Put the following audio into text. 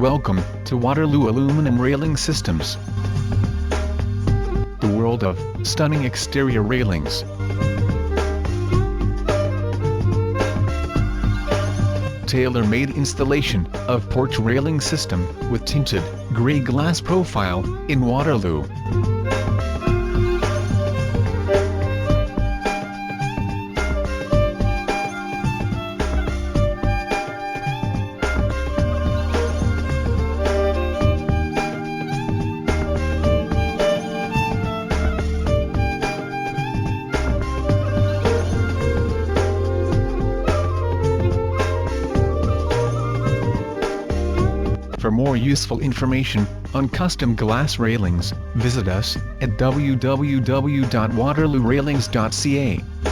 Welcome to Waterloo Aluminum Railing Systems. The world of stunning exterior railings. Tailor-made installation of porch railing system with tinted gray glass profile in Waterloo. For more useful information on custom glass railings, visit us at www.waterloorailings.ca.